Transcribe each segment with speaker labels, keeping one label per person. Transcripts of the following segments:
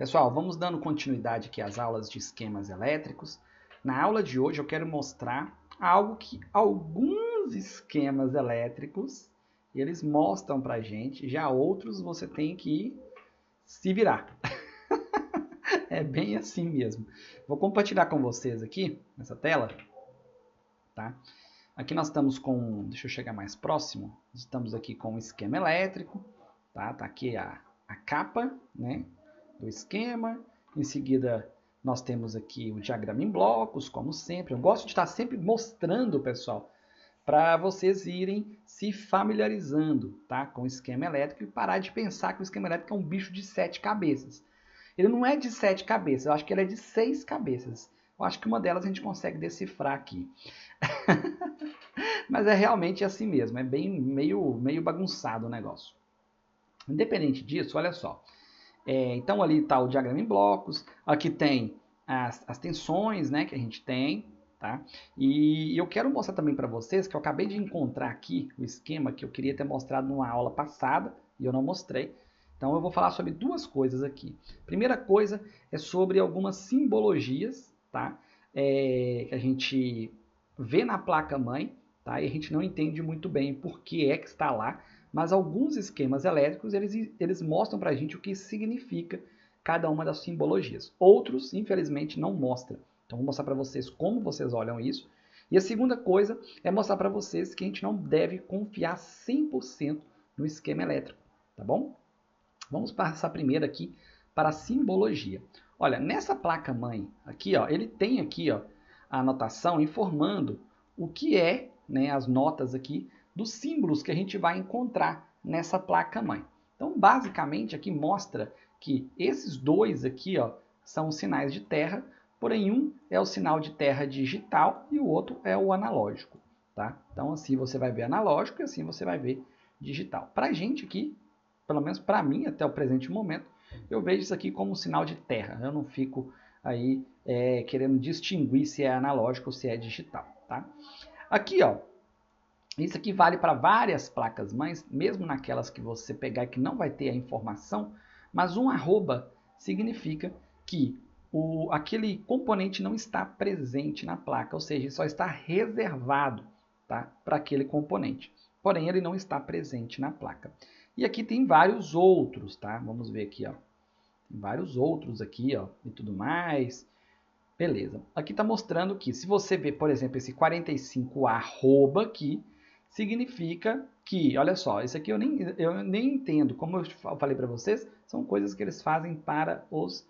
Speaker 1: Pessoal, vamos dando continuidade aqui às aulas de esquemas elétricos. Na aula de hoje eu quero mostrar algo que alguns esquemas elétricos eles mostram pra gente, já outros você tem que se virar. É bem assim mesmo. Vou compartilhar com vocês aqui nessa tela, tá? Aqui nós estamos com, deixa eu chegar mais próximo, estamos aqui com um esquema elétrico, tá? Tá aqui a capa, né, do esquema. Em seguida nós temos aqui o diagrama em blocos, como sempre. Eu gosto de estar sempre mostrando, pessoal, para vocês irem se familiarizando, tá, com o esquema elétrico e parar de pensar que o esquema elétrico é um bicho de 7 cabeças. Ele não é de 7 cabeças, eu acho que ele é de 6 cabeças. Eu acho que uma delas a gente consegue decifrar aqui. Mas é realmente assim mesmo, é bem meio bagunçado o negócio. Independente disso, olha só. Então ali está o diagrama em blocos, aqui tem as tensões, né, que a gente tem, tá? E eu quero mostrar também para vocês que eu acabei de encontrar aqui o esquema que eu queria ter mostrado numa aula passada e eu não mostrei. Então eu vou falar sobre duas coisas aqui. Primeira coisa é sobre algumas simbologias, tá? Que a gente vê na placa-mãe, tá? E a gente não entende muito bem por que é que está lá, mas alguns esquemas elétricos eles mostram para a gente o que significa cada uma das simbologias. Outros, infelizmente, não mostram. Então, vou mostrar para vocês como vocês olham isso. E a segunda coisa é mostrar para vocês que a gente não deve confiar 100% no esquema elétrico, tá bom? Vamos passar primeiro aqui para a simbologia. Olha, nessa placa-mãe aqui, ó, ele tem aqui, ó, a anotação informando o que é, né, as notas aqui dos símbolos que a gente vai encontrar nessa placa-mãe. Então, basicamente, aqui mostra que esses dois aqui, ó, são os sinais de terra, porém um é o sinal de terra digital e o outro é o analógico, tá? Então, assim você vai ver analógico e assim você vai ver digital. Para a gente aqui, pelo menos para mim, até o presente momento, eu vejo isso aqui como um sinal de terra. Eu não fico aí querendo distinguir se é analógico ou se é digital, tá? Aqui, ó, isso aqui vale para várias placas-mães, mesmo naquelas que você pegar que não vai ter a informação, mas um arroba significa que aquele componente não está presente na placa, ou seja, ele só está reservado, tá, para aquele componente. Porém, ele não está presente na placa. E aqui tem vários outros, tá? Vamos ver aqui, ó. Tem vários outros aqui, ó, e tudo mais. Beleza. Aqui está mostrando que se você ver, por exemplo, esse 45 arroba aqui, significa que, olha só, isso aqui eu nem entendo. Como eu falei para vocês, são coisas que eles fazem para os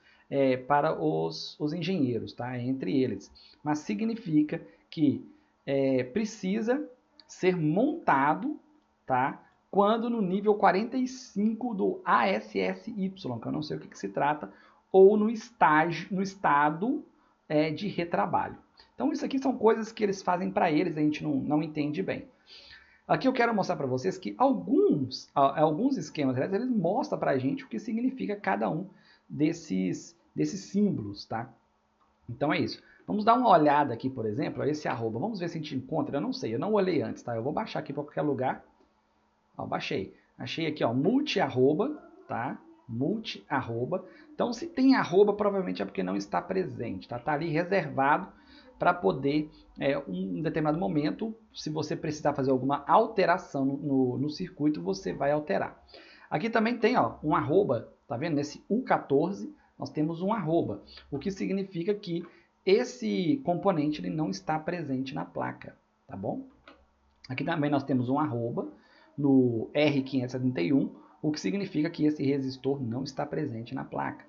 Speaker 1: engenheiros, tá? Entre eles. Mas significa que precisa ser montado, tá? Quando no nível 45 do ASSY, que eu não sei o que se trata, ou no estado de retrabalho. Então isso aqui são coisas que eles fazem para eles, a gente não entende bem. Aqui eu quero mostrar para vocês que alguns esquemas eles mostram para a gente o que significa cada um desses símbolos, tá? Então é isso. Vamos dar uma olhada aqui, por exemplo, esse arroba. Vamos ver se a gente encontra. Eu não sei, eu não olhei antes, tá? Eu vou baixar aqui para qualquer lugar. Ó, baixei. Achei aqui, ó, multi-arroba, tá? Multi-arroba. Então, se tem arroba, provavelmente é porque não está presente, tá? Tá ali reservado para poder, um determinado momento, se você precisar fazer alguma alteração no circuito, você vai alterar. Aqui também tem, ó, um arroba, tá vendo? Nesse U14, nós temos um arroba, o que significa que esse componente ele não está presente na placa, tá bom? Aqui também nós temos um arroba no R571, o que significa que esse resistor não está presente na placa,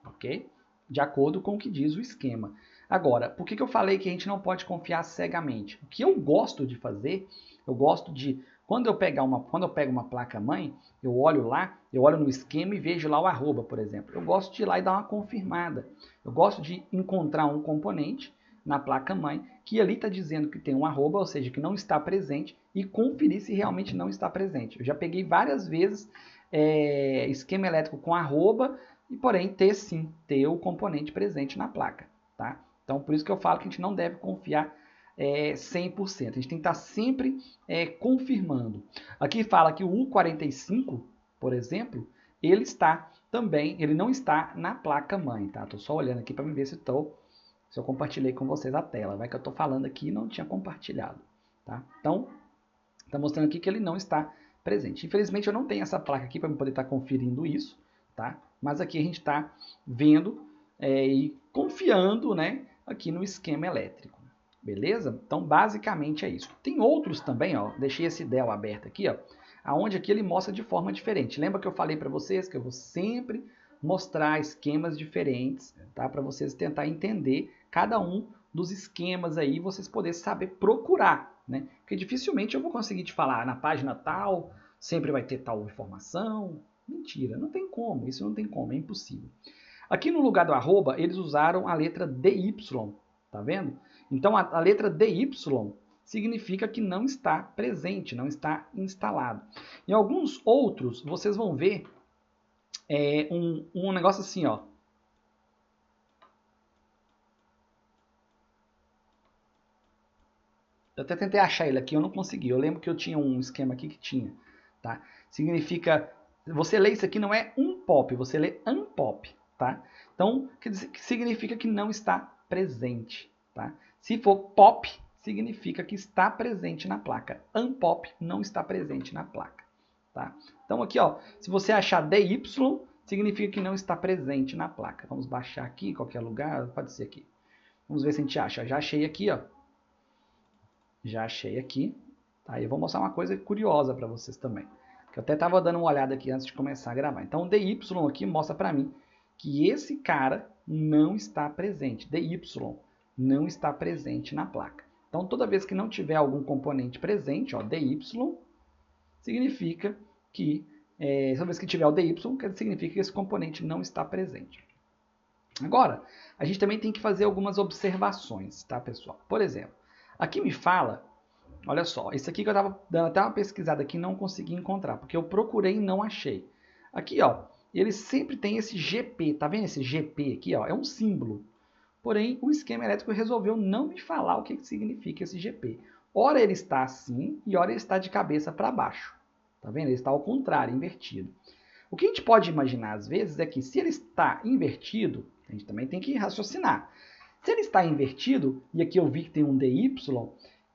Speaker 1: ok? De acordo com o que diz o esquema. Agora, por que eu falei que a gente não pode confiar cegamente? O que eu gosto de fazer, eu gosto de, quando eu pego uma placa-mãe, eu olho lá, eu olho no esquema e vejo lá o arroba, por exemplo. Eu gosto de ir lá e dar uma confirmada. Eu gosto de encontrar um componente na placa-mãe que ali está dizendo que tem um arroba, ou seja, que não está presente, e conferir se realmente não está presente. Eu já peguei várias vezes esquema elétrico com arroba, e porém ter o componente presente na placa, tá? Então, por isso que eu falo que a gente não deve confiar 100%. A gente tem que estar sempre confirmando. Aqui fala que o U45, por exemplo, ele está também ele não está na placa-mãe, tá? Estou só olhando aqui para ver se eu compartilhei com vocês a tela. Vai que eu estou falando aqui e não tinha compartilhado, tá? Então, está mostrando aqui que ele não está presente. Infelizmente, eu não tenho essa placa aqui para poder estar conferindo isso, tá? Mas aqui a gente está vendo e confiando, né, aqui no esquema elétrico. Beleza? Então, basicamente é isso. Tem outros também, ó. Deixei esse DEL aberto aqui, ó, aonde aqui ele mostra de forma diferente. Lembra que eu falei para vocês que eu vou sempre mostrar esquemas diferentes, tá? Para vocês tentar entender cada um dos esquemas aí, vocês poderem saber procurar, né? Porque dificilmente eu vou conseguir te falar na página tal, sempre vai ter tal informação. Mentira, não tem como, isso não tem como, é impossível. Aqui no lugar do arroba, eles usaram a letra DY, tá vendo? Então a letra DY significa que não está presente, não está instalado. Em alguns outros, vocês vão ver um negócio assim, ó. Eu até tentei achar ele aqui, eu não consegui. Eu lembro que eu tinha um esquema aqui que tinha, tá? Significa, você lê isso aqui não é um pop, você lê unpop, tá? Então, que significa que não está presente, tá? Se for pop, significa que está presente na placa. Unpop não está presente na placa, tá? Então aqui, ó, se você achar DY, significa que não está presente na placa. Vamos baixar aqui em qualquer lugar, pode ser aqui. Vamos ver se a gente acha. Já achei aqui, ó. Já achei aqui. Tá? Eu vou mostrar uma coisa curiosa para vocês também. Que eu até estava dando uma olhada aqui antes de começar a gravar. Então o DY aqui mostra para mim que esse cara não está presente. DY não está presente na placa. Então toda vez que não tiver algum componente presente, ó, DY, significa que, toda vez que tiver o DY, significa que esse componente não está presente. Agora, a gente também tem que fazer algumas observações, tá, pessoal? Por exemplo, aqui me fala, olha só, isso aqui que eu estava dando até uma pesquisada aqui e não consegui encontrar, porque eu procurei e não achei. Aqui, ó, ele sempre tem esse GP, tá vendo esse GP aqui, ó? É um símbolo. Porém, o esquema elétrico resolveu não me falar o que significa esse GP. Ora ele está assim e ora ele está de cabeça para baixo. Tá vendo? Ele está ao contrário, invertido. O que a gente pode imaginar às vezes é que se ele está invertido, a gente também tem que raciocinar. Se ele está invertido, e aqui eu vi que tem um DY,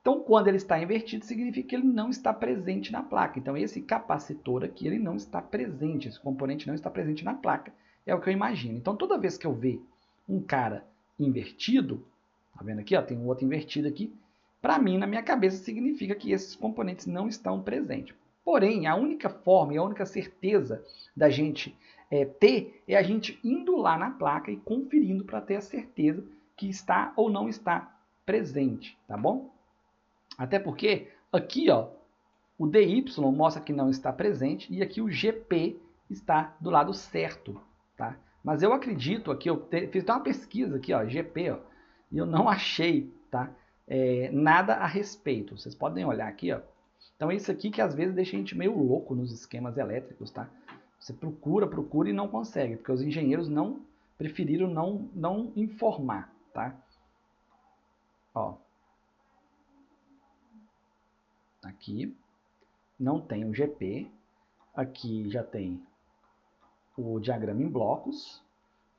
Speaker 1: então quando ele está invertido significa que ele não está presente na placa. Então esse capacitor aqui ele não está presente, esse componente não está presente na placa, é o que eu imagino. Então toda vez que eu ver um cara invertido, tá vendo aqui, ó, tem um outro invertido aqui, para mim, na minha cabeça, significa que esses componentes não estão presentes. Porém, a única forma e a única certeza da gente ter é a gente indo lá na placa e conferindo para ter a certeza que está ou não está presente, tá bom? Até porque aqui, ó, o DY mostra que não está presente e aqui o GP está do lado certo, tá? Mas eu acredito aqui, eu fiz uma pesquisa aqui, ó, GP, ó, e eu não achei, tá? Nada a respeito. Vocês podem olhar aqui, ó. Então é isso aqui que às vezes deixa a gente meio louco nos esquemas elétricos, tá? Você procura e não consegue, porque os engenheiros preferiram não informar, tá? Ó. Aqui não tem o GP, aqui já tem o diagrama em blocos,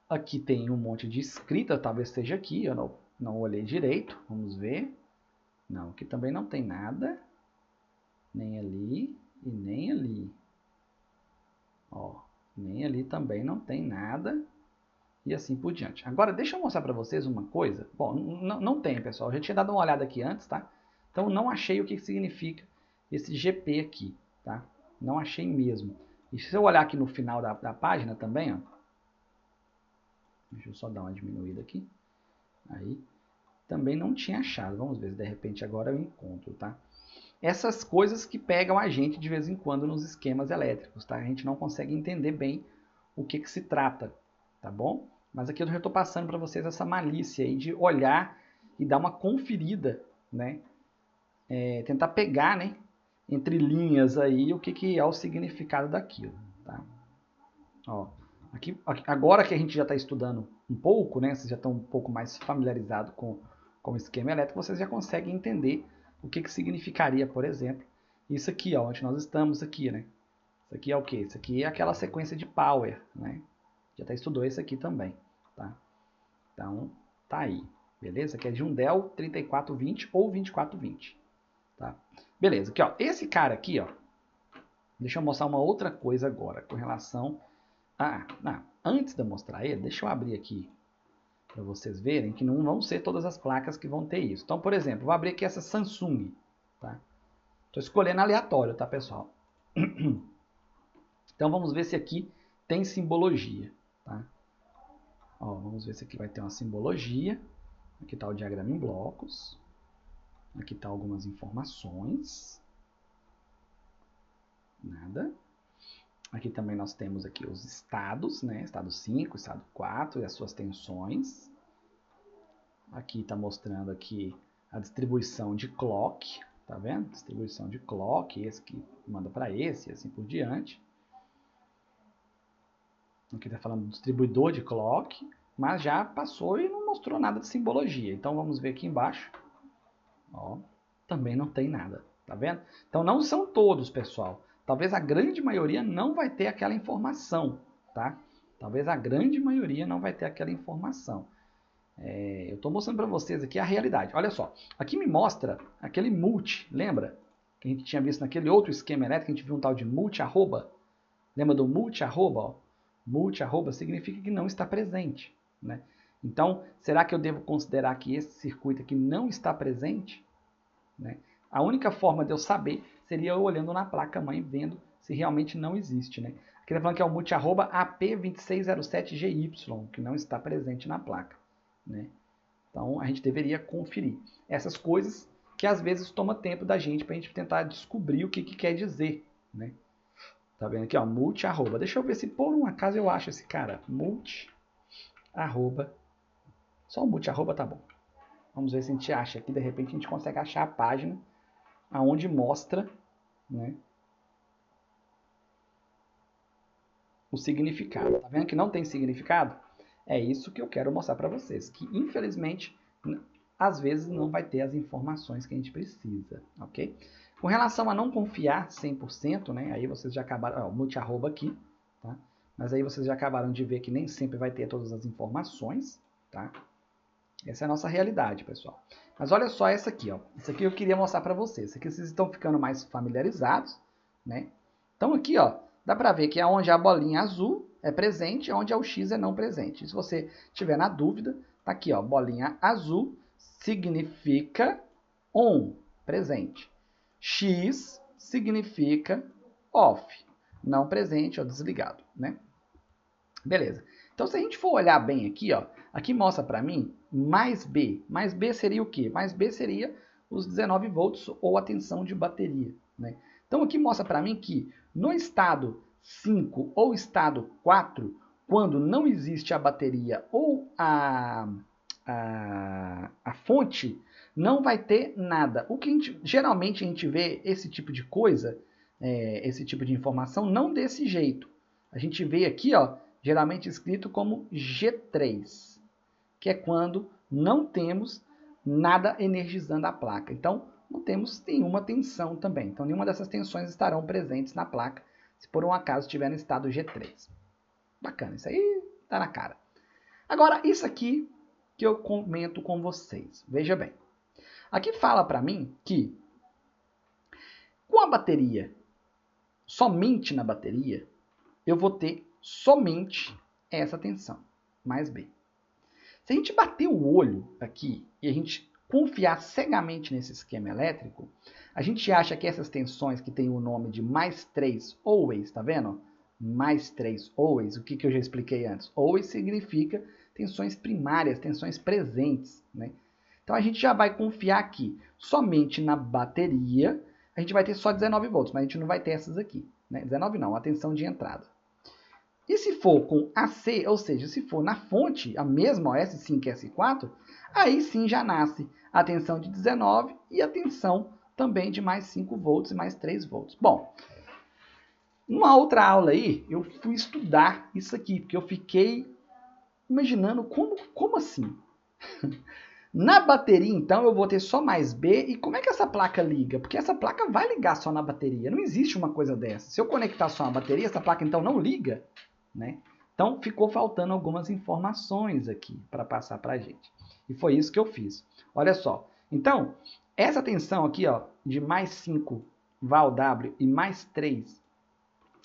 Speaker 1: aqui tem um monte de escrita, talvez esteja aqui, eu não olhei direito, vamos ver. Não, aqui também não tem nada, nem ali e nem ali. Ó, nem ali também não tem nada e assim por diante. Agora, deixa eu mostrar para vocês uma coisa. Bom, não tem, pessoal. Eu já tinha dado uma olhada aqui antes, tá? Então, não achei o que significa esse GP aqui, tá? Não achei mesmo. E se eu olhar aqui no final da página também, ó. Deixa eu só dar uma diminuída aqui. Aí, também não tinha achado. Vamos ver se de repente agora eu encontro, tá? Essas coisas que pegam a gente de vez em quando nos esquemas elétricos, tá? A gente não consegue entender bem o que se trata, tá bom? Mas aqui eu já estou passando para vocês essa malícia aí de olhar e dar uma conferida, né? Tentar pegar, né? Entre linhas aí o que é o significado daquilo, tá? Ó, aqui, agora que a gente já está estudando um pouco, né? Vocês já estão um pouco mais familiarizados com o esquema elétrico, vocês já conseguem entender o que significaria, por exemplo, isso aqui, ó, onde nós estamos aqui, né? Isso aqui é o quê? Isso aqui é aquela sequência de power, né? Já até estudou isso aqui também, tá? Então, tá aí, beleza? Aqui é de um Dell 3420 ou 2420, tá? Beleza, aqui ó, esse cara aqui, ó, deixa eu mostrar uma outra coisa agora, com relação a... antes de eu mostrar ele, deixa eu abrir aqui para vocês verem que não vão ser todas as placas que vão ter isso. Então, por exemplo, vou abrir aqui essa Samsung, tá? Estou escolhendo aleatório, tá, pessoal? Então, vamos ver se aqui tem simbologia, tá? Ó, vamos ver se aqui vai ter uma simbologia. Aqui está o diagrama em blocos. Aqui está algumas informações. Nada. Aqui também nós temos aqui os estados, né? Estado 5, estado 4 e as suas tensões. Aqui está mostrando aqui a distribuição de clock, tá vendo? Distribuição de clock, esse que manda para esse e assim por diante. Aqui está falando do distribuidor de clock, mas já passou e não mostrou nada de simbologia. Então vamos ver aqui embaixo. Ó, também não tem nada, tá vendo? Então não são todos, pessoal. Talvez a grande maioria não vai ter aquela informação, tá? Talvez a grande maioria não vai ter aquela informação. Eu estou mostrando para vocês aqui a realidade. Olha só, aqui me mostra aquele multi, lembra? Que a gente tinha visto naquele outro esquema elétrico, a gente viu um tal de multi-arroba. Lembra do multi-arroba? Multi-arroba significa que não está presente, né? Então, será que eu devo considerar que esse circuito aqui não está presente? Né? A única forma de eu saber seria eu olhando na placa-mãe, vendo se realmente não existe. Né? Aqui está falando que é o multi-arroba AP2607GY, que não está presente na placa. Né? Então, a gente deveria conferir essas coisas que às vezes toma tempo da gente para a gente tentar descobrir o que quer dizer. Né? Tá vendo aqui, ó, multi-arroba. Deixa eu ver se por um acaso eu acho esse cara. Multi-arroba. Só o multi-arroba tá bom. Vamos ver se a gente acha aqui. De repente a gente consegue achar a página onde mostra, né, o significado. Tá vendo que não tem significado? É isso que eu quero mostrar para vocês. Que infelizmente, às vezes não vai ter as informações que a gente precisa. Ok? Com relação a não confiar 100%, né, aí vocês já acabaram... Ó, multi-arroba aqui. Tá? Mas aí vocês já acabaram de ver que nem sempre vai ter todas as informações. Tá? Essa é a nossa realidade, pessoal. Mas olha só essa aqui, ó. Isso aqui eu queria mostrar para vocês. Isso aqui vocês estão ficando mais familiarizados, né? Então aqui, ó, dá para ver que é onde a bolinha azul é presente, onde o X é não presente. Se você tiver na dúvida, tá aqui, ó, bolinha azul significa on, presente. X significa off, não presente ou desligado, né? Beleza. Então, se a gente for olhar bem aqui, ó, aqui mostra para mim mais B. Mais B seria o quê? Mais B seria os 19 volts ou a tensão de bateria. Né? Então, aqui mostra para mim que no estado 5 ou estado 4, quando não existe a bateria ou a fonte, não vai ter nada. O que geralmente a gente vê esse tipo de coisa, esse tipo de informação, não desse jeito. A gente vê aqui, ó, geralmente escrito como G3, que é quando não temos nada energizando a placa. Então, não temos nenhuma tensão também. Então, nenhuma dessas tensões estarão presentes na placa, se por um acaso estiver no estado G3. Bacana, isso aí tá na cara. Agora, isso aqui que eu comento com vocês. Veja bem. Aqui fala para mim que com a bateria, somente na bateria, eu vou ter somente essa tensão, mais B. Se a gente bater o olho aqui e a gente confiar cegamente nesse esquema elétrico, a gente acha que essas tensões que tem o nome de mais 3 always, tá vendo? Mais 3 always, o que eu já expliquei antes? Always significa tensões primárias, tensões presentes, né? Então a gente já vai confiar aqui somente na bateria, a gente vai ter só 19 volts, mas a gente não vai ter essas aqui, né? 19 não, a tensão de entrada. E se for com AC, ou seja, se for na fonte, a mesma, S5 e S4, aí sim já nasce a tensão de 19 e a tensão também de mais 5 volts e mais 3 volts. Bom, numa outra aula aí, eu fui estudar isso aqui, porque eu fiquei imaginando como assim? Na bateria, então, eu vou ter só mais B. E como é que essa placa liga? Porque essa placa vai ligar só na bateria. Não existe uma coisa dessa. Se eu conectar só na bateria, essa placa então não liga, né? Então, ficou faltando algumas informações aqui para passar para a gente. E foi isso que eu fiz. Olha só. Então, essa tensão aqui, ó, de mais 5 VAL-W e mais 3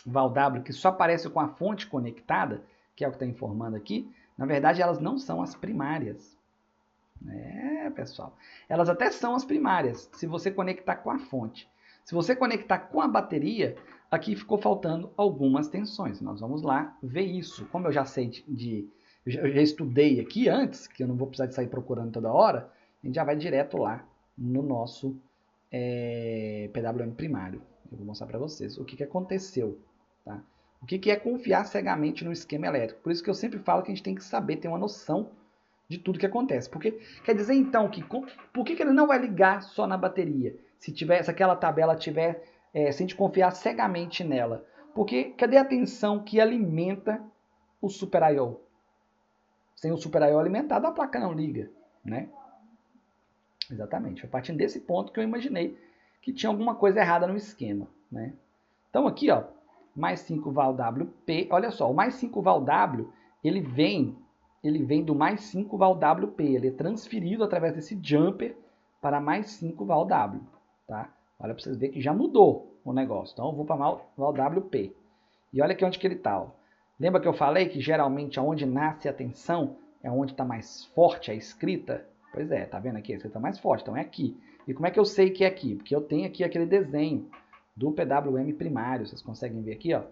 Speaker 1: VAL-W, que só aparece com a fonte conectada, que é o que está informando aqui, na verdade, elas não são as primárias. Pessoal. Elas até são as primárias, se você conectar com a fonte. Se você conectar com a bateria, aqui ficou faltando algumas tensões. Nós vamos lá ver isso. Como eu já sei eu já estudei aqui antes, que eu não vou precisar de sair procurando toda hora, a gente já vai direto lá no nosso PWM primário. Eu vou mostrar para vocês o que aconteceu. Tá? O que é confiar cegamente no esquema elétrico. Por isso que eu sempre falo que a gente tem que saber, ter uma noção de tudo que acontece. Porque quer dizer então que por que ele não vai ligar só na bateria? Se aquela tabela tiver, se a gente confiar cegamente nela. Porque cadê a tensão que alimenta o Super I/O? Sem o Super I/O alimentado, a placa não liga, né? Exatamente. Foi partindo desse ponto que eu imaginei que tinha alguma coisa errada no esquema, né? Então aqui, ó, mais 5 VAL-WP. Olha só, o mais 5 VAL-W, ele vem do mais 5 VAL-WP. Ele é transferido através desse jumper para mais 5 VAL-W. Tá? Olha para vocês verem que já mudou o negócio. Então eu vou para VAL-WP. E olha aqui onde que ele está. Lembra que eu falei que geralmente onde nasce a tensão é onde está mais forte a escrita? Pois é, tá vendo aqui? A escrita mais forte, então é aqui. E como é que eu sei que é aqui? Porque eu tenho aqui aquele desenho do PWM primário. Vocês conseguem ver aqui, ó?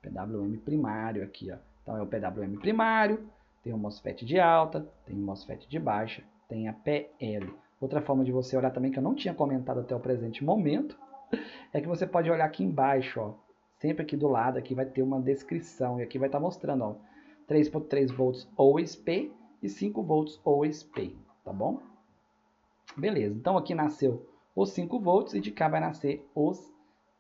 Speaker 1: PWM primário aqui, ó. Então é o PWM primário, tem o MOSFET de alta, tem o MOSFET de baixa, tem a PL. Outra forma de você olhar também, que eu não tinha comentado até o presente momento, é que você pode olhar aqui embaixo, ó. Sempre aqui do lado, aqui vai ter uma descrição, e aqui vai estar mostrando, ó, 3.3 volts OSP e 5 volts OSP, tá bom? Beleza, então aqui nasceu os 5 volts e de cá vai nascer os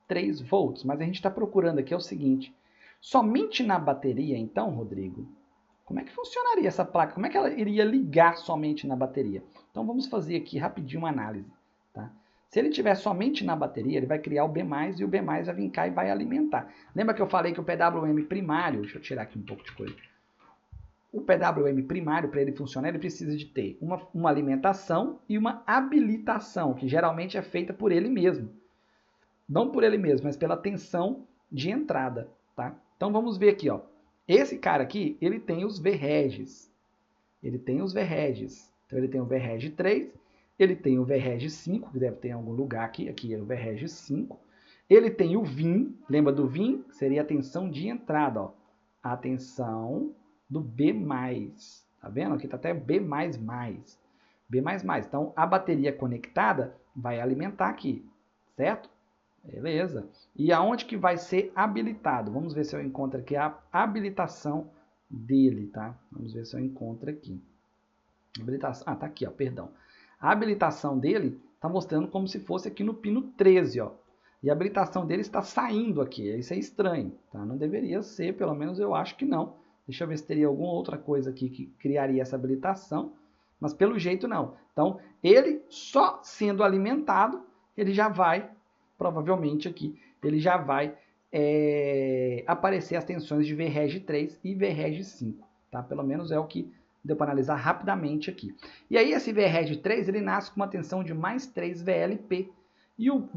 Speaker 1: 3 volts. Mas a gente está procurando aqui é o seguinte, somente na bateria, então, Rodrigo, como é que funcionaria essa placa? Como é que ela iria ligar somente na bateria? Então vamos fazer aqui rapidinho uma análise, tá? Se ele tiver somente na bateria, ele vai criar o B+, e o B+, vai vir cá e vai alimentar. Lembra que eu falei que o PWM primário, deixa eu tirar aqui um pouco de coisa. O PWM primário, para ele funcionar, ele precisa de ter uma alimentação e uma habilitação, que geralmente é feita por ele mesmo. Não por ele mesmo, mas pela tensão de entrada, tá? Então vamos ver aqui, ó. Esse cara aqui, ele tem os VREGs. Ele tem os VREGs. Então ele tem o VREG 3, ele tem o VREG 5, que deve ter em algum lugar aqui. Aqui é o VREG 5. Ele tem o VIN, lembra do VIN? Seria a tensão de entrada, ó. A tensão do B+. Tá vendo? Aqui tá até B++. B++. Então a bateria conectada vai alimentar aqui, certo? Beleza. E aonde que vai ser habilitado? Vamos ver se eu encontro aqui a habilitação dele, tá? Vamos ver se eu encontro aqui. Habilitação. Ah, tá aqui, ó, perdão. A habilitação dele tá mostrando como se fosse aqui no pino 13, ó. E a habilitação dele está saindo aqui. Isso é estranho, tá? Não deveria ser, pelo menos eu acho que não. Deixa eu ver se teria alguma outra coisa aqui que criaria essa habilitação. Mas pelo jeito não. Então, ele só sendo alimentado, ele já vai, provavelmente aqui, ele já vai aparecer as tensões de VREG 3 e VREG 5. Tá? Pelo menos é o que deu para analisar rapidamente aqui. E aí esse VREG 3 ele nasce com uma tensão de mais 3 VLP. E o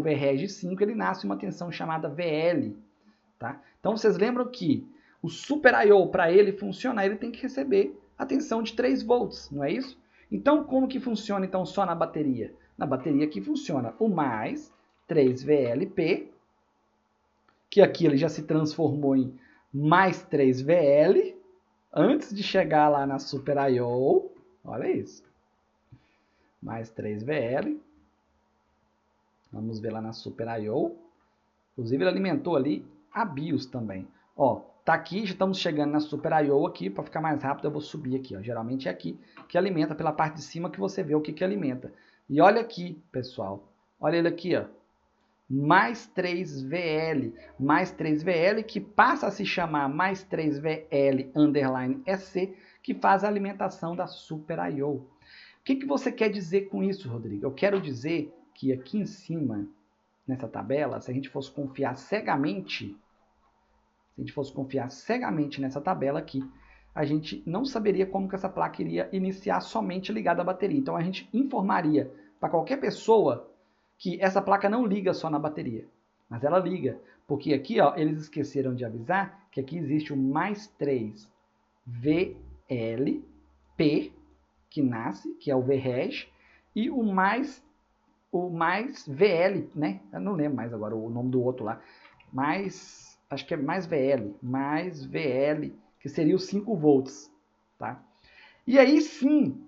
Speaker 1: VREG 5 ele nasce uma tensão chamada VL. Tá? Então vocês lembram que o Super I/O, para ele funcionar, ele tem que receber a tensão de 3 volts, não é isso? Então como que funciona então só na bateria? Na bateria aqui funciona o mais 3 VLP, que aqui ele já se transformou em mais 3 VL, antes de chegar lá na Super I/O, olha isso, mais 3 VL, vamos ver lá na Super I/O, inclusive ele alimentou ali a BIOS também, ó, tá aqui, já estamos chegando na Super I/O aqui, para ficar mais rápido eu vou subir aqui, ó, geralmente é aqui que alimenta, pela parte de cima que você vê o que alimenta, e olha aqui, pessoal, olha ele aqui, ó, mais 3VL, mais 3VL que passa a se chamar mais 3VL underline EC, que faz a alimentação da Super I/O. O que você quer dizer com isso, Rodrigo? Eu quero dizer que aqui em cima, nessa tabela, se a gente fosse confiar cegamente, nessa tabela aqui, a gente não saberia como que essa placa iria iniciar somente ligada à bateria. Então a gente informaria para qualquer pessoa que essa placa não liga só na bateria, mas ela liga. Porque aqui ó, eles esqueceram de avisar que aqui existe o mais 3 VLP, que nasce, que é o VREG, e o mais VL, né? Eu não lembro mais agora o nome do outro lá. Acho que é mais VL, que seria os 5 volts, tá? E aí sim,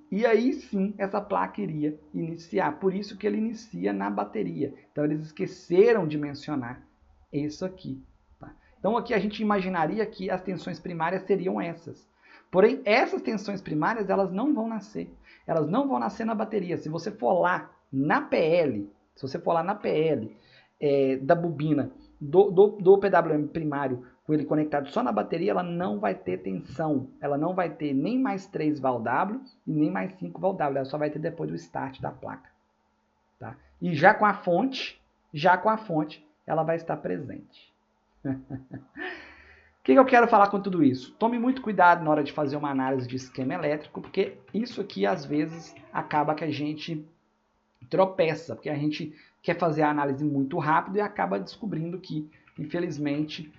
Speaker 1: essa placa iria iniciar. Por isso que ele inicia na bateria. Então eles esqueceram de mencionar isso aqui. Tá? Então aqui a gente imaginaria que as tensões primárias seriam essas. Porém, essas tensões primárias, elas não vão nascer. Elas não vão nascer na bateria. Se você for lá na PL, da bobina do PWM primário, com ele conectado só na bateria, ela não vai ter tensão. Ela não vai ter nem mais 3 VAL-W e nem mais 5 VAL-W. Ela só vai ter depois do start da placa. Tá? E já com a fonte, ela vai estar presente. O que eu quero falar com tudo isso? Tome muito cuidado na hora de fazer uma análise de esquema elétrico, porque isso aqui, às vezes, acaba que a gente tropeça, porque a gente quer fazer a análise muito rápido e acaba descobrindo que, infelizmente,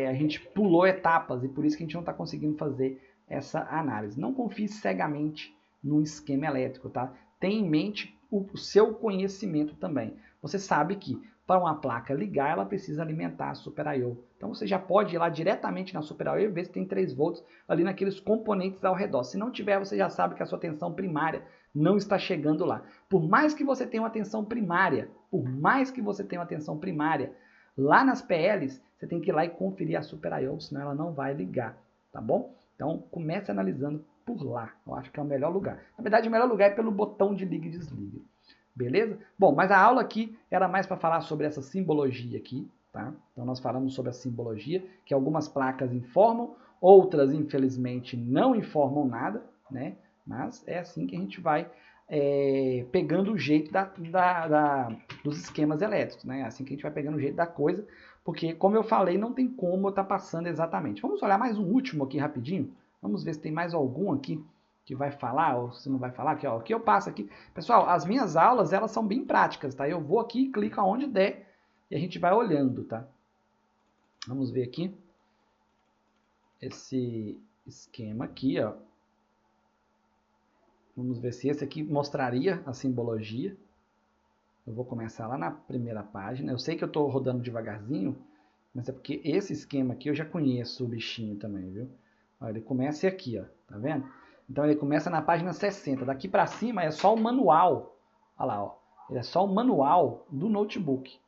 Speaker 1: a gente pulou etapas e por isso que a gente não está conseguindo fazer essa análise. Não confie cegamente no esquema elétrico, tá? Tenha em mente o seu conhecimento também. Você sabe que para uma placa ligar, ela precisa alimentar a Super I/O. Então você já pode ir lá diretamente na Super I/O e ver se tem 3 volts ali naqueles componentes ao redor. Se não tiver, você já sabe que a sua tensão primária não está chegando lá. Por mais que você tenha uma tensão primária, lá nas PLs, você tem que ir lá e conferir a Super I/O, senão ela não vai ligar, tá bom? Então comece analisando por lá. Eu acho que é o melhor lugar. Na verdade, o melhor lugar é pelo botão de liga e desliga. Beleza? Bom, mas a aula aqui era mais para falar sobre essa simbologia aqui, tá? Então nós falamos sobre a simbologia, que algumas placas informam, outras infelizmente não informam nada, né? Mas é assim que a gente vai pegando o jeito dos esquemas elétricos, né? É assim que a gente vai pegando o jeito da coisa, porque como eu falei, não tem como eu estar passando exatamente. Vamos olhar mais um último aqui rapidinho, vamos ver se tem mais algum aqui que vai falar ou se não vai falar, aqui, ó, o que eu passo aqui. Pessoal, as minhas aulas, elas são bem práticas, tá? Eu vou aqui e clico aonde der e a gente vai olhando, tá? Vamos ver aqui esse esquema aqui, ó. Vamos ver se esse aqui mostraria a simbologia. Eu vou começar lá na primeira página. Eu sei que eu estou rodando devagarzinho, mas é porque esse esquema aqui eu já conheço o bichinho também, viu? Olha, ele começa aqui, ó, tá vendo? Então ele começa na página 60. Daqui para cima é só o manual. Olha lá, ó. Ele é só o manual do notebook.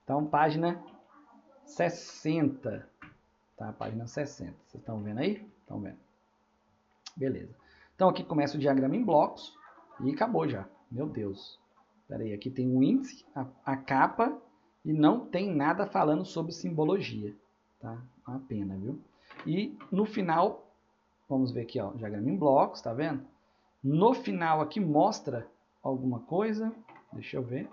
Speaker 1: Então, página 60. Tá? Página 60. Vocês estão vendo aí? Estão vendo. Beleza. Então aqui começa o diagrama em blocos. E acabou já. Meu Deus. Espera aí, aqui tem o índice, a capa, e não tem nada falando sobre simbologia. Tá? Uma pena, viu? E no final, vamos ver aqui, ó, diagrama em blocos, tá vendo? No final aqui mostra alguma coisa, deixa eu ver.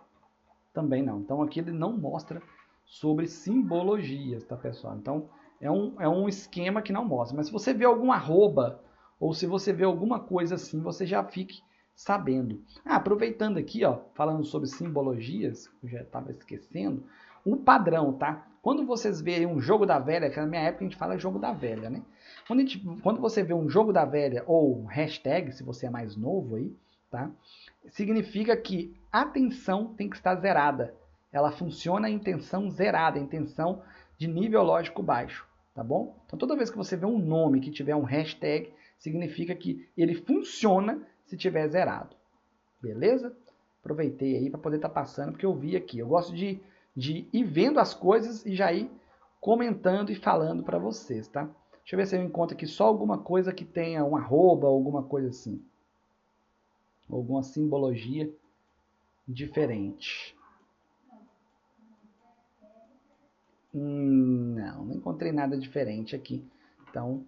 Speaker 1: Também não. Então aqui ele não mostra sobre simbologias, tá, pessoal? Então é um esquema que não mostra. Mas se você vê algum arroba ou se você vê alguma coisa assim, você já fique sabendo. Aproveitando aqui, ó, falando sobre simbologias, eu já estava esquecendo, o padrão, tá? Quando vocês verem um jogo da velha, que na minha época a gente fala jogo da velha, né? Quando você vê um jogo da velha ou hashtag, se você é mais novo aí, tá? Significa que a tensão tem que estar zerada. Ela funciona em tensão zerada, em tensão de nível lógico baixo, tá bom? Então toda vez que você vê um nome que tiver um hashtag, significa que ele funciona se tiver zerado. Beleza? Aproveitei aí para poder estar passando, porque eu vi aqui. Eu gosto de ir vendo as coisas e já ir comentando e falando para vocês, tá? Deixa eu ver se eu encontro aqui só alguma coisa que tenha um arroba, alguma coisa assim. Alguma simbologia diferente. Não encontrei nada diferente aqui. Então,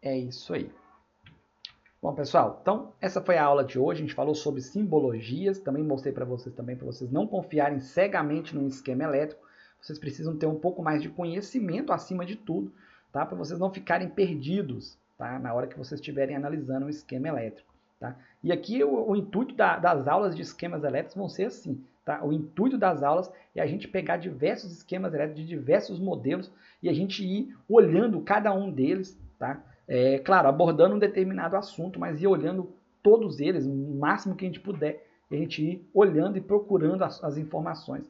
Speaker 1: é isso aí. Bom, pessoal, então essa foi a aula de hoje. A gente falou sobre simbologias, também mostrei para vocês não confiarem cegamente num esquema elétrico. Vocês precisam ter um pouco mais de conhecimento acima de tudo, tá? Para vocês não ficarem perdidos, tá? Na hora que vocês estiverem analisando um esquema elétrico, tá? E aqui o intuito das aulas de esquemas elétricos vão ser assim, tá? O intuito das aulas é a gente pegar diversos esquemas elétricos de diversos modelos e a gente ir olhando cada um deles, tá? Claro, abordando um determinado assunto, mas ir olhando todos eles, o máximo que a gente puder, e a gente ir olhando e procurando as informações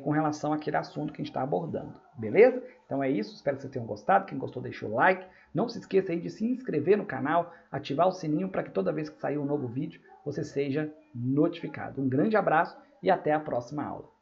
Speaker 1: com relação àquele assunto que a gente está abordando, beleza? Então é isso, espero que vocês tenham gostado, quem gostou deixa o like, não se esqueça aí de se inscrever no canal, ativar o sininho para que toda vez que sair um novo vídeo, você seja notificado. Um grande abraço e até a próxima aula.